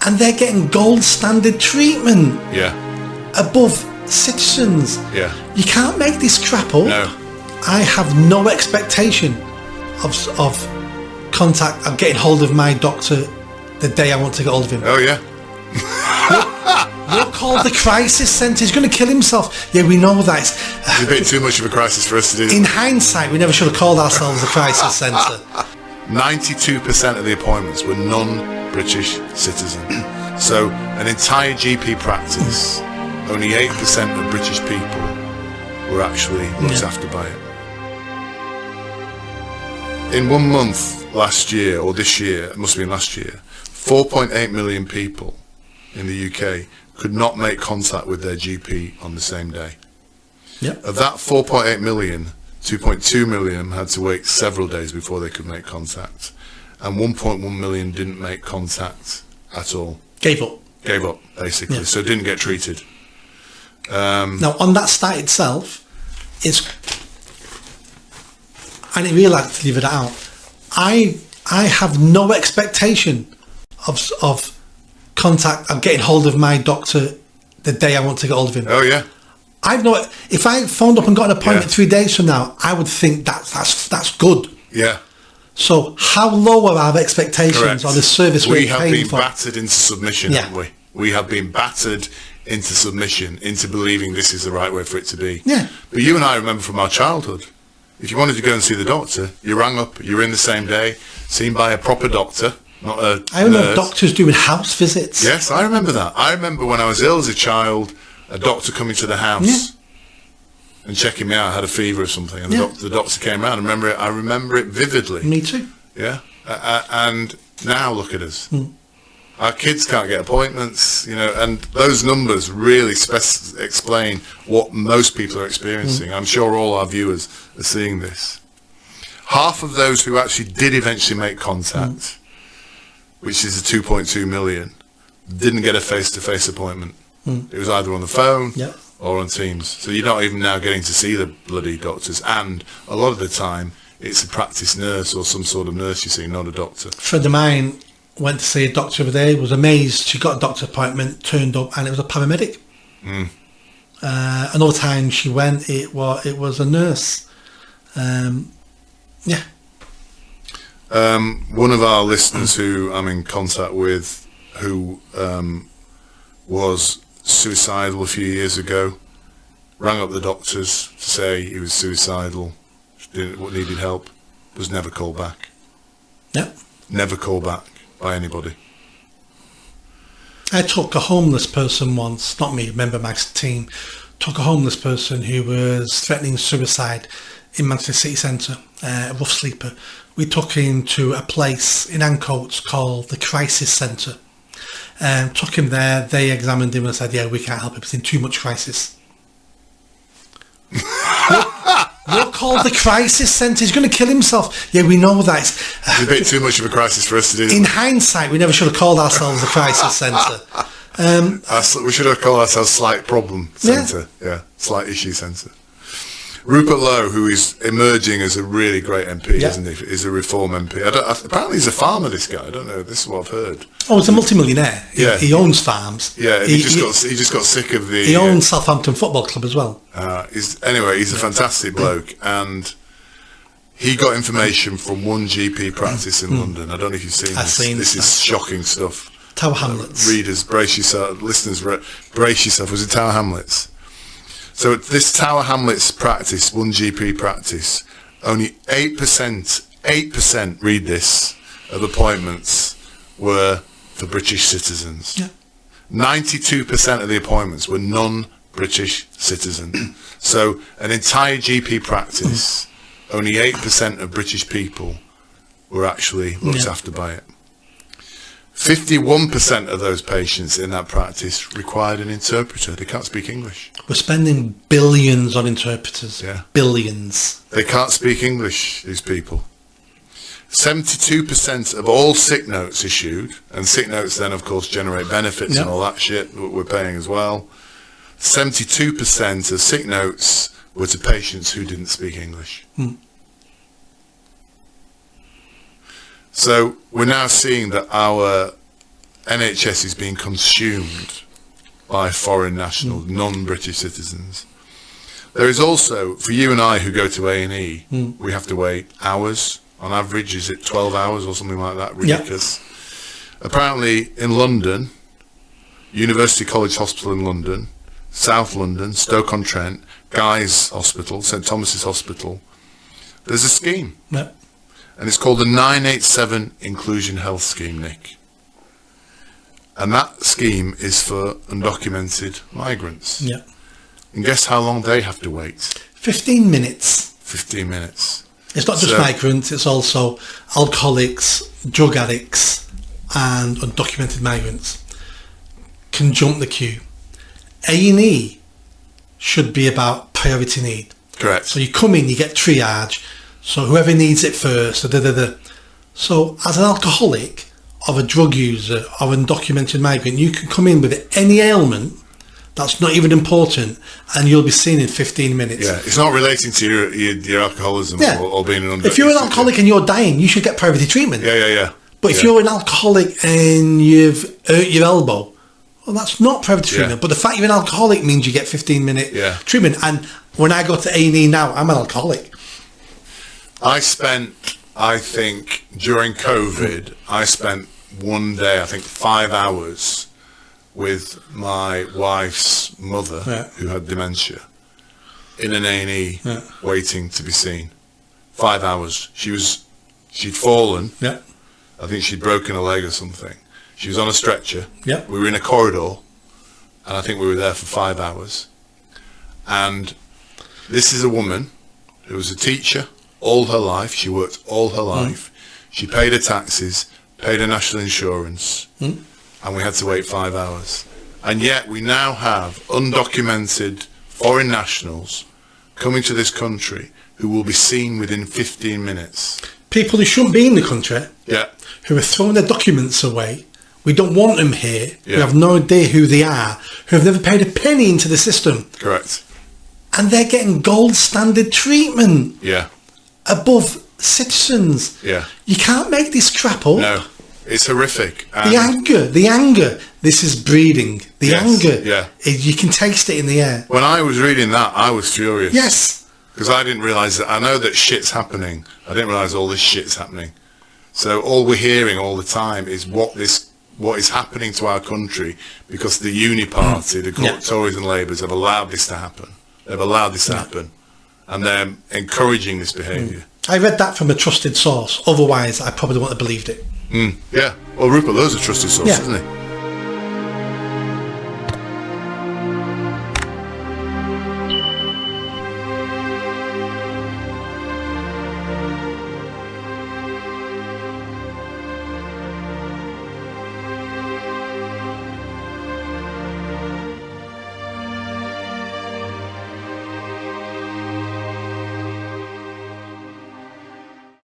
and they're getting gold standard treatment Yeah. above citizens. Yeah. You can't make this crap up. No. I have no expectation of contact. I'm getting hold of my doctor the day I want to get hold of him. Oh yeah. You're called the crisis centre. He's going to kill himself. Yeah, we know that. It's a bit too much of a crisis for us to do. In hindsight, we never should have called ourselves the crisis centre. 92% of the appointments were non-British citizens. So an entire GP practice, only 8% of British people were actually looked after by it. In 1 month last year, or this year, it must have been last year, 4.8 million people in the UK could not make contact with their GP on the same day. Yep. Of that 4.8 million, 2.2 million had to wait several days before they could make contact, and 1.1 million didn't make contact at all. Gave up, basically. Yeah. So didn't get treated. Now, on that stat itself, I didn't realise to leave it out. I have no expectation of contact. I'm getting hold of my doctor the day I want to get hold of him. Oh yeah. If I phoned up and got an appointment Yeah. 3 days from now, I would think that's good. Yeah. So how low are our expectations Correct. on the service We we're have paying been for? battered into submission, Yeah. haven't we? We have been battered into submission, into believing this is the right way for it to be. Yeah. But you and I remember from our childhood, if you wanted to go and see the doctor, you rang up, you were in the same day, seen by a proper doctor, not a I remember nurse. doctors doing house visits. Yes, I remember that. I remember when I was ill as a child, a doctor coming to the house and checking me out. I had a fever or something, and the doctor came around. I remember it vividly. Me too. Yeah, and now look at us. Our kids can't get appointments, and those numbers really explain what most people are experiencing. I'm sure all our viewers are seeing this. Half of those who actually did eventually make contact, which is the 2.2 million, didn't get a face-to-face appointment. It was either on the phone or on Teams. So you're not even now getting to see the bloody doctors, and a lot of the time it's a practice nurse or some sort of nurse you see, not a doctor. A friend of mine went to see a doctor the other day, was amazed. She got a doctor appointment, turned up, and it was a paramedic. Another time she went, it was a nurse. One of our listeners who I'm in contact with, who was suicidal a few years ago, rang up the doctors to say he was suicidal, needed help, was never called back. Never called back by anybody. I took a homeless person once, not me, a member of my team, took a homeless person who was threatening suicide in Manchester City Centre, a rough sleeper. We took him to a place in Ancoats called the Crisis Centre. Took him there, they examined him and said, yeah, we can't help him, he's in too much crisis. You're called the crisis centre. He's going to kill himself. Yeah, we know that. It's a bit too much of a crisis for us to do. In hindsight, we never should have called ourselves the crisis centre. We should have called ourselves Slight Problem Centre. Yeah, Slight Issue Centre. Rupert Lowe, who is emerging as a really great MP, isn't he? He's a Reform MP. Apparently he's a farmer, this guy. I don't know. This is what I've heard. Oh, he's a multimillionaire. Yeah. He owns farms. Yeah, he just got sick of the... He owns Southampton Football Club as well. He's a fantastic bloke, and he got information from one GP practice in London. I don't know if you've seen this. This is shocking stuff. Tower Hamlets. Readers, brace yourself. Listeners, brace yourself. Was it Tower Hamlets? So at this Tower Hamlets practice, one GP practice, only 8%, read this, of appointments were for British citizens. 92% of the appointments were non-British citizens. So an entire GP practice, only 8% of British people were actually looked after by it. 51% of those patients in that practice required an interpreter. They can't speak English. We're spending billions on interpreters. Billions. They can't speak English, these people. 72% of all sick notes issued, and sick notes then of course generate benefits and all that shit that we're paying as well. 72% of sick notes were to patients who didn't speak English. So we're now seeing that our NHS is being consumed by foreign nationals, non-British citizens. There is also, for you and I who go to A&E, we have to wait hours. On average, is it 12 hours or something like that? Ridiculous. Yeah. Apparently, in London, University College Hospital in London, South London, Stoke-on-Trent, Guy's Hospital, St Thomas's Hospital, there's a scheme. Yeah. And it's called the 987 Inclusion Health Scheme, Nick. And that scheme is for undocumented migrants. Yeah. And guess how long they have to wait? 15 minutes. 15 minutes. It's not just migrants, it's also alcoholics, drug addicts, and undocumented migrants can jump the queue. A&E should be about priority need. Correct. So you come in, you get triage, so whoever needs it first, So as an alcoholic, or a drug user, or an undocumented migrant, you can come in with any ailment that's not even important, and you'll be seen in 15 minutes. Yeah, it's not relating to your alcoholism or being an If you're an alcoholic and you're dying, you should get priority treatment. Yeah. But if you're an alcoholic and you've hurt your elbow, well, that's not priority treatment. But the fact you're an alcoholic means you get 15-minute treatment. And when I go to A&E now, I'm an alcoholic. I think, during COVID, I spent one day, I think 5 hours with my wife's mother, who had dementia, in an A&E, waiting to be seen. 5 hours. She'd fallen. Yeah. I think she'd broken a leg or something. She was on a stretcher. Yeah. We were in a corridor, and I think we were there for 5 hours. And this is a woman who was a teacher all her life. She worked all her life. She paid her taxes, paid her national insurance, and we had to wait 5 hours. And yet we now have undocumented foreign nationals coming to this country who will be seen within 15 minutes. People who shouldn't be in the country, who are throwing their documents away. We don't want them here. We have no idea who they are, who have never paid a penny into the system. Correct. And they're getting gold standard treatment. Yeah. Above citizens. Yeah. You can't make this crap up. No. It's horrific. The anger. This is breeding. The anger. Yeah. You can taste it in the air. When I was reading that, I was furious. Yes. Because I didn't realise that. I know that shit's happening. I didn't realise all this shit's happening. So all we're hearing all the time is what is happening to our country because the Uni Party, the Tories and Labours have allowed this to happen. They've allowed this to happen. And they're encouraging this behaviour. I read that from a trusted source. Otherwise, I probably wouldn't have believed it. Yeah. Well, Rupert Lowe's a trusted source, isn't he?